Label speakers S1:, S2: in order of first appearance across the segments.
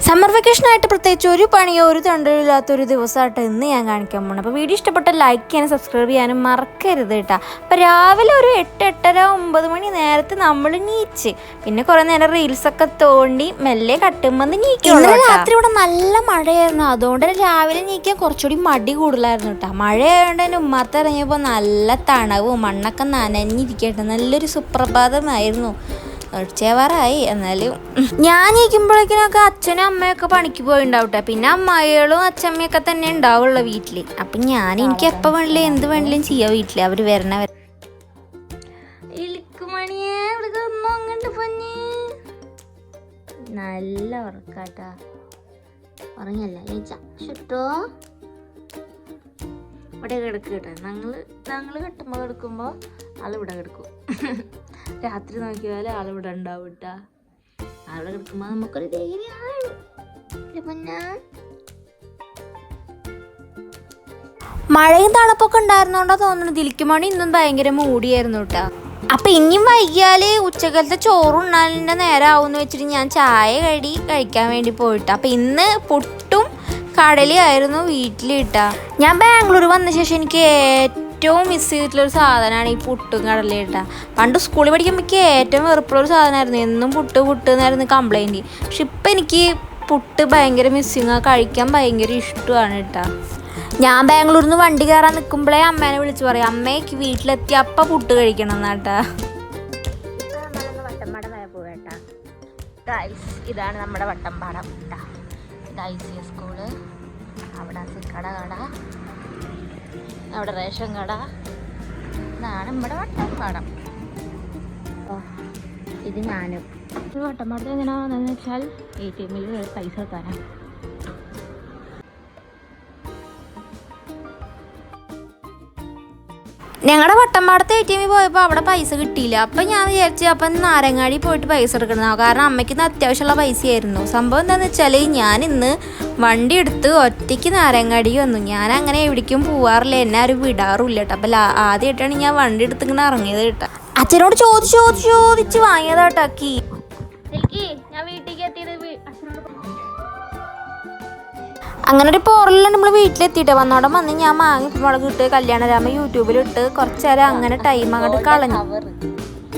S1: Summer വെക്കേഷനായിട്ട് പ്രത്യേകിച്ച് ഒരു പണിയോ ഒരു തണ്ടലില്ലാത്തൊരു ദിവസമായിട്ട് ഇന്ന് ഞാൻ കാണിക്കാൻ പോകണം. അപ്പോൾ വീഡിയോ ഇഷ്ടപ്പെട്ട ലൈക്ക് ചെയ്യാനും സബ്സ്ക്രൈബ് ചെയ്യാനും മറക്കരുത് കേട്ടോ. അപ്പോൾ രാവിലെ ഒരു 8-8:30-9 മണി നേരത്തെ നമ്മൾ നീച്ച് പിന്നെ കുറേ നേരം റീൽസൊക്കെ തോണ്ടി മെല്ലെ കട്ടുമ്പോൾ നീക്കുള്ളൂ. രാത്രി ഇവിടെ നല്ല മഴയായിരുന്നു, അതുകൊണ്ട് തന്നെ രാവിലെ നീക്കാൻ കുറച്ചുകൂടി മടി കൂടുതലായിരുന്നു കേട്ടോ. മഴയായതുകൊണ്ട് തന്നെ ഉമ്മാത്ത ഇറങ്ങിയപ്പോൾ നല്ല തണവും മണ്ണൊക്കെ നനഞ്ഞിരിക്കട്ടെ, നല്ലൊരു സുപ്രഭാതമായിരുന്നു. ഉച്ചയാവാറായി. എന്നാലും ഞാൻ ഇരിക്കുമ്പോഴേക്കിനൊക്കെ അച്ഛനും അമ്മയൊക്കെ പണിക്ക് പോയിണ്ടാവട്ടെ, പിന്നെ അമ്മായികളും അച്ഛമ്മയൊക്കെ തന്നെ ഉണ്ടാവുള്ളൂ വീട്ടിൽ. അപ്പം എനിക്ക് എപ്പോൾ വേണമെങ്കിലും എന്ത് വേണമെങ്കിലും ചെയ്യാം വീട്ടിൽ അവർ വരണവർ. ഇളിക്കുമണിയെ അങ്ങോട്ട് പൊന്നെ നല്ല ഉറക്കാട്ടാ, ഉറങ്ങല്ല ചട്ടോ ഇവിടെ കിടക്കുക കേട്ടോ. ഞങ്ങൾ കെട്ടുമ്പോൾ കിടക്കുമ്പോൾ ആളിവിടെ കിടക്കും. രാത്രി നോക്കിയാൽ ആളിവിടെ ഉണ്ടാവും കേട്ടാ. ആളിവിടെ കിടക്കുമ്പോൾ നമുക്കൊരു ധൈര്യമാണ്. മഴയും തണുപ്പൊക്കെ ഉണ്ടായിരുന്നോണ്ടാ തോന്നുന്നു ദിലിക്കുമണി ഇന്നും ഭയങ്കര മൂടിയായിരുന്നു കേട്ടാ. അപ്പം ഇനിയും വൈകിയാൽ ഉച്ചക്കാലത്തെ ചോറുണ്ണാലിൻ്റെ നേരം ആവുമെന്ന് വെച്ചിട്ട് ഞാൻ ചായ കഴിക്കാൻ വേണ്ടി പോയിട്ടാ. അപ്പം ഇന്ന് പുട്ടും കടലയായിരുന്നു വീട്ടിലിട്ടാ. ഞാൻ ബാംഗ്ലൂർ വന്ന ശേഷം എനിക്ക് ഏറ്റവും മിസ് ചെയ്തിട്ടുള്ളൊരു സാധനമാണ് ഈ പുട്ടും കടലയും ഇട്ടാ. പണ്ട് സ്കൂളിൽ പഠിക്കുമ്പോൾ എനിക്ക് ഏറ്റവും വെറുപ്പുള്ളൊരു സാധനമായിരുന്നു, എന്നും പുട്ട് എന്നായിരുന്നു കംപ്ലൈൻറ്റ്. പക്ഷെ ഇപ്പം എനിക്ക് പുട്ട് ഭയങ്കര മിസ്സിങ്, കഴിക്കാൻ ഭയങ്കര ഇഷ്ടമാണ് കേട്ടാ. ഞാൻ ബാംഗ്ലൂരിൽ നിന്ന് വണ്ടി കയറാൻ നിൽക്കുമ്പോഴേ അമ്മേനെ വിളിച്ച് പറയും, അമ്മയ്ക്ക് വീട്ടിലെത്തി അപ്പം പുട്ട് കഴിക്കണം എന്നാട്ടാ. വട്ടമ്പാടം വരെ പോകട്ടാ. ഇതാണ് നമ്മുടെ വട്ടമ്പാടം കേട്ടാ. ഇത് ICS സ്കൂള്, അവിടെ കട അവിടെ റേഷൻ കട. ഇതാണ് നമ്മുടെ വട്ടമ്പാടം. ഇത് ഞാനും വട്ടമ്പാടത്ത് എങ്ങനെയാണെന്ന് വെച്ചാൽ ATM പൈസ വെക്കാനാണ്. ഞങ്ങളുടെ വട്ടമ്പാടത്ത് ATM പോയപ്പോൾ അവിടെ പൈസ കിട്ടിയില്ല. അപ്പം ഞാൻ വിചാരിച്ചു അപ്പം നാരങ്ങാടി പോയിട്ട് പൈസ എടുക്കണം, കാരണം അമ്മയ്ക്ക് ഇന്ന് അത്യാവശ്യമുള്ള പൈസയായിരുന്നു. സംഭവം എന്താണെന്ന് വെച്ചാൽ ഞാൻ ഇന്ന് വണ്ടി എടുത്ത് ഒറ്റയ്ക്ക് നാരങ്ങാടി വന്നു. ഞാൻ അങ്ങനെ എവിടേക്കും പോവാറില്ല, എന്നെ ആരും വിടാറില്ല കേട്ടോ. അപ്പം ആദ്യമായിട്ടാണ് ഞാൻ വണ്ടി എടുത്ത് ഇങ്ങനെ ഇറങ്ങിയത് കേട്ടോ. അച്ഛനോട് ചോദിച്ച് വാങ്ങിയതാട്ടോ കീ. ഞാൻ വീട്ടിലേക്ക് എത്തിയത് അങ്ങനെ ഒരു പോറലിൽ നമ്മൾ വീട്ടിലെത്തിയിട്ട് വന്നോടെ വന്ന് ഞാൻ മാങ്ങി മുളക് ഇട്ട് കല്യാണരാമ യൂട്യൂബിലിട്ട് കുറച്ച് നേരം അങ്ങനെ ടൈം അങ്ങോട്ട് കളഞ്ഞു.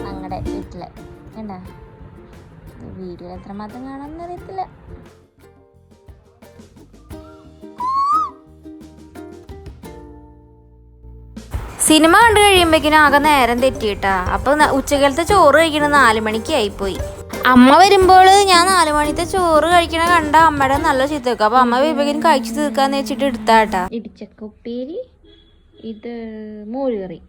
S1: ഞങ്ങളുടെ വീട്ടിലെ എന്താ വീഡിയോ എത്രമാത്രം കാണാമെന്ന് അറിയത്തില്ല. സിനിമ കണ്ടു കഴിയുമ്പോഴേക്കിനും ആകെ നേരം തെറ്റിയിട്ടാ. അപ്പം ഉച്ചകാലത്തെ ചോറ് കഴിക്കണ 4 മണിക്ക് ആയിപ്പോയി. അമ്മ വരുമ്പോൾ ഞാൻ 4 മണിത്തെ ചോറ് കഴിക്കണ കണ്ട അമ്മയുടെ നല്ല ചീത്ത വെക്കും. അപ്പം അമ്മ വരുമ്പോഴേക്കും കഴിച്ചു തീർക്കാന്ന് വെച്ചിട്ട് എടുത്താട്ടാ. ഇടിച്ചക്ക ഉപ്പേരി, ഇത് മോരുകറി.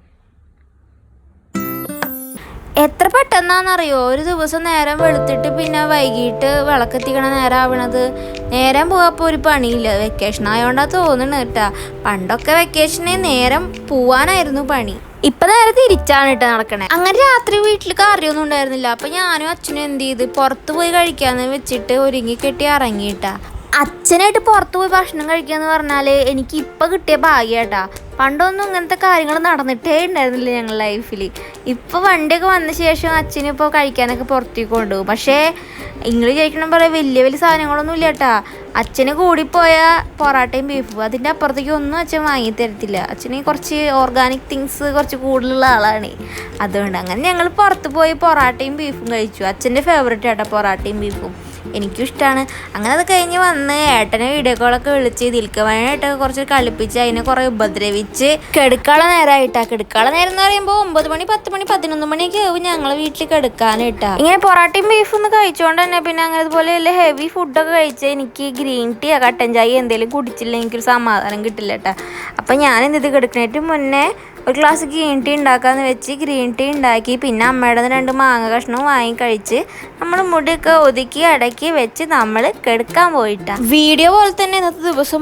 S1: എത്ര പെട്ടെന്നാണെന്നറിയോ ഒരു ദിവസം നേരം വെളുത്തിട്ട് പിന്നെ വൈകിട്ട് വിളക്കെത്തിക്കണ നേരം ആവണത്. നേരം പോകാപ്പോൾ ഒരു പണിയില്ല. വെക്കേഷൻ ആയതുകൊണ്ടാണ് തോന്നുന്നു കേട്ടാ. പണ്ടൊക്കെ വെക്കേഷന് നേരം പോവാനായിരുന്നു പണി, ഇപ്പം നേരെ തിരിച്ചാണ് കേട്ടോ നടക്കണേ. അങ്ങനെ രാത്രി വീട്ടിൽ കറിയൊന്നും ഉണ്ടായിരുന്നില്ല. അപ്പം ഞാനും അച്ഛനും എന്ത് ചെയ്ത് പുറത്ത് പോയി കഴിക്കാന്ന് വെച്ചിട്ട് ഒരുങ്ങിക്കെട്ടി ഇറങ്ങിയിട്ടാ. അച്ഛനായിട്ട് പുറത്ത് പോയി ഭക്ഷണം കഴിക്കാന്ന് പറഞ്ഞാൽ എനിക്ക് ഇപ്പം കിട്ടിയ ഭാഗ്യമായിട്ടാ. പണ്ടൊന്നും ഇങ്ങനത്തെ കാര്യങ്ങൾ നടന്നിട്ടേ ഉണ്ടായിരുന്നില്ല ഞങ്ങളുടെ ലൈഫിൽ. ഇപ്പോൾ വണ്ടിയൊക്കെ വന്ന ശേഷം അച്ഛനിപ്പോൾ കഴിക്കാനൊക്കെ പുറത്തേക്ക് കൊണ്ടുപോകും. പക്ഷേ ഇങ്ങൾ ചോദിക്കണം പോലെ വലിയ സാധനങ്ങളൊന്നും ഇല്ല കേട്ടാ. അച്ഛന് കൂടിപ്പോയ പൊറാട്ടയും ബീഫും, അതിൻ്റെ അപ്പുറത്തേക്ക് ഒന്നും അച്ഛൻ വാങ്ങി തരത്തില്ല. അച്ഛന് കുറച്ച് ഓർഗാനിക് തിങ്സ് കുറച്ച് കൂടുതലുള്ള ആളാണ്. അതുകൊണ്ട് അങ്ങനെ ഞങ്ങൾ പുറത്ത് പോയി പൊറാട്ടയും ബീഫും കഴിച്ചു. അച്ഛൻ്റെ ഫേവറേറ്റ് ആട്ടോ പൊറാട്ടയും ബീഫും, എനിക്കും ഇഷ്ടമാണ്. അങ്ങനെ അത് കഴിഞ്ഞ് വന്ന് ഏട്ടനെ വീഡിയോ കോളൊക്കെ വിളിച്ച് ദിൽക്കവാനായിട്ടൊക്കെ കുറച്ച് കളിപ്പിച്ച് അതിനെ കുറേ ഉപദ്രവിച്ച് കെടുക്കാള നേരമായിട്ടാ. കെടുക്കാള നേരം എന്ന് പറയുമ്പോൾ 9 മണി 10 മണി 11 മണിയൊക്കെ ആവും ഞങ്ങൾ വീട്ടിൽ കെടുക്കാനായിട്ടാ. ഇങ്ങനെ പൊറാട്ടയും ബീഫൊന്നും കഴിച്ചുകൊണ്ട് തന്നെ പിന്നെ അങ്ങനെ അതുപോലെ വലിയ ഹെവി ഫുഡൊക്കെ കഴിച്ച് എനിക്ക് ഗ്രീൻ ടീ കട്ടൻ ചായ എന്തെങ്കിലും കുടിച്ചില്ല എനിക്കൊരു സമാധാനം കിട്ടില്ല കേട്ടോ. അപ്പം ഞാൻ എന്ത് കിടക്കുന്നതിന് മുന്നേ ഒരു ഗ്ലാസ് ഗ്രീൻ ടീ ഉണ്ടാക്കാമെന്ന് വെച്ച് ഗ്രീൻ ടീ ഉണ്ടാക്കി. പിന്നെ അമ്മയുടെ 2 മാങ്ങ കഷ്ണവും വാങ്ങി കഴിച്ച് നമ്മൾ മുടിയൊക്കെ ഒതുക്കി അടക്കി വെച്ച് നമ്മൾ കിടക്കാൻ പോയിട്ടാ. വീഡിയോ പോലെ തന്നെ ഇന്നത്തെ ദിവസം